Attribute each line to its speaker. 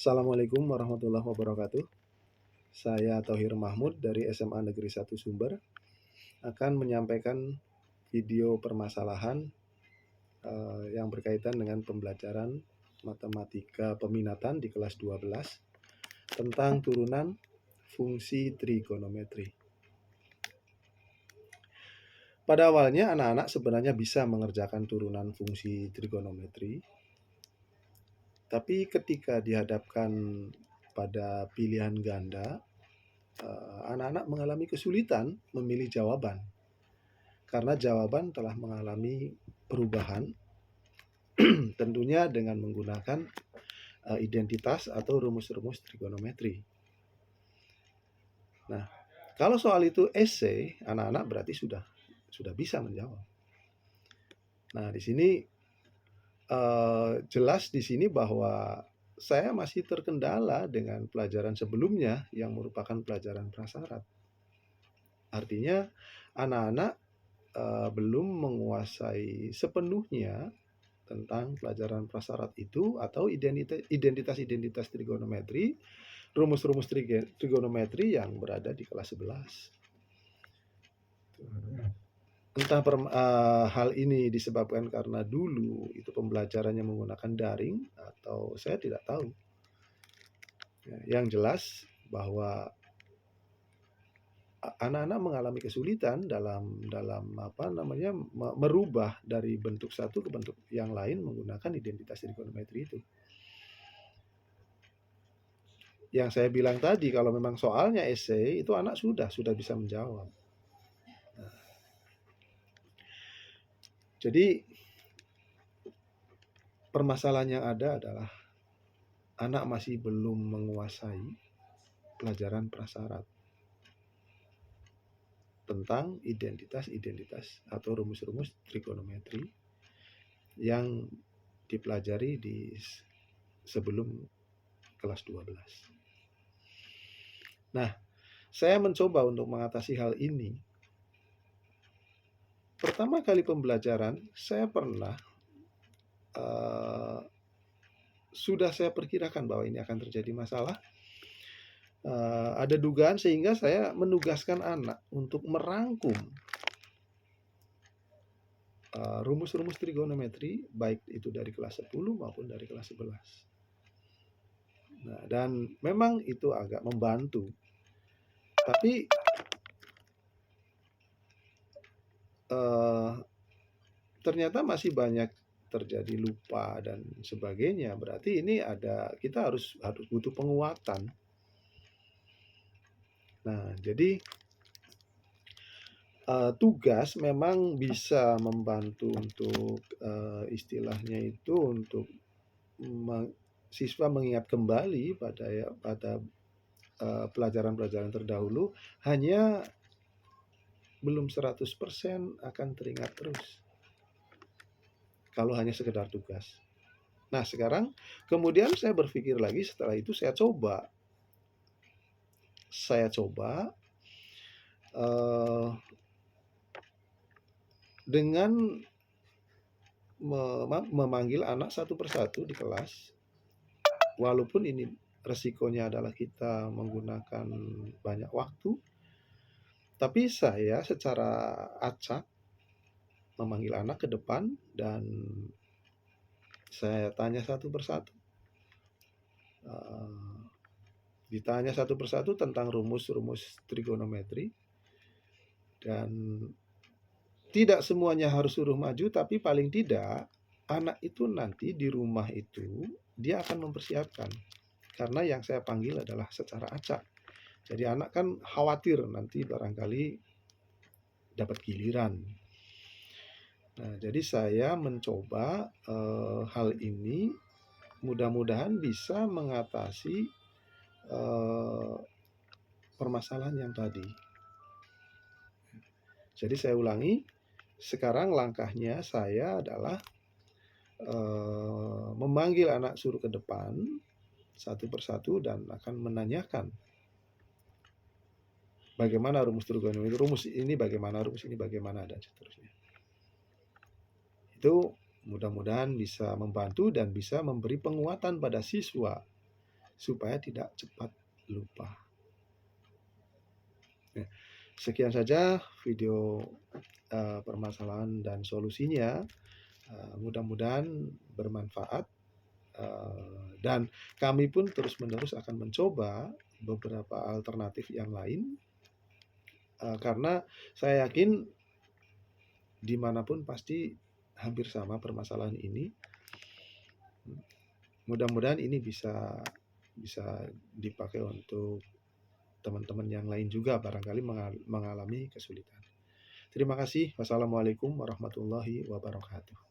Speaker 1: Assalamualaikum warahmatullahi wabarakatuh. Saya Tauhir Mahmud dari SMA Negeri 1 Sumber akan menyampaikan video permasalahan yang berkaitan dengan pembelajaran matematika peminatan di kelas 12 tentang turunan fungsi trigonometri. Pada awalnya anak-anak sebenarnya bisa mengerjakan turunan fungsi trigonometri, tapi ketika dihadapkan pada pilihan ganda, anak-anak mengalami kesulitan memilih jawaban karena jawaban telah mengalami perubahan, tentunya dengan menggunakan identitas atau rumus-rumus trigonometri. Nah, kalau soal itu esai, anak-anak berarti sudah bisa menjawab. Nah, di sini jelas di sini bahwa saya masih terkendala dengan pelajaran sebelumnya yang merupakan pelajaran prasyarat. Artinya anak-anak belum menguasai sepenuhnya tentang pelajaran prasyarat itu atau identitas trigonometri, rumus-rumus trigonometri yang berada di kelas 11. Entah hal ini disebabkan karena dulu itu pembelajarannya menggunakan daring atau saya tidak tahu. Yang jelas bahwa anak-anak mengalami kesulitan dalam merubah dari bentuk satu ke bentuk yang lain menggunakan identitas trigonometri itu. Yang saya bilang tadi, kalau memang soalnya esai itu anak sudah bisa menjawab. Nah, jadi permasalahan yang ada adalah anak masih belum menguasai pelajaran prasyarat tentang identitas atau rumus-rumus trigonometri yang dipelajari di sebelum kelas 12. Nah, saya mencoba untuk mengatasi hal ini. Pertama kali pembelajaran, saya pernah sudah saya perkirakan bahwa ini akan terjadi masalah. Ada dugaan sehingga saya menugaskan anak untuk merangkum rumus-rumus trigonometri baik itu dari kelas 10 maupun dari kelas 11. Nah, dan memang itu agak membantu. Tapi ternyata masih banyak terjadi lupa dan sebagainya. Berarti ini kita harus butuh penguatan. Nah, jadi tugas memang bisa membantu untuk istilahnya itu untuk siswa mengingat kembali pada pelajaran-pelajaran terdahulu, hanya belum 100% akan teringat terus kalau hanya sekedar tugas. Nah, sekarang kemudian saya berpikir lagi, setelah itu saya coba dengan memanggil anak satu persatu di kelas. Walaupun ini resikonya adalah kita menggunakan banyak waktu, tapi saya secara acak memanggil anak ke depan dan saya tanya satu persatu. Ditanya satu persatu tentang rumus-rumus trigonometri, dan tidak semuanya harus suruh maju, tapi paling tidak anak itu nanti di rumah itu dia akan mempersiapkan. Karena yang saya panggil adalah secara acak. Jadi anak kan khawatir nanti barangkali dapat giliran. Nah, jadi saya mencoba hal ini, mudah-mudahan bisa mengatasi permasalahan yang tadi. Jadi saya ulangi, sekarang langkahnya saya adalah memanggil anak suruh ke depan satu persatu dan akan menanyakan bagaimana rumus trigonometri, rumus ini bagaimana, dan seterusnya. Itu mudah-mudahan bisa membantu dan bisa memberi penguatan pada siswa supaya tidak cepat lupa. Ya, sekian saja video permasalahan dan solusinya. Mudah-mudahan bermanfaat, dan kami pun terus-menerus akan mencoba beberapa alternatif yang lain, karena saya yakin dimanapun pasti hampir sama permasalahan ini. Mudah-mudahan ini bisa dipakai untuk teman-teman yang lain juga barangkali mengalami kesulitan. Terima kasih. Wassalamualaikum warahmatullahi wabarakatuh.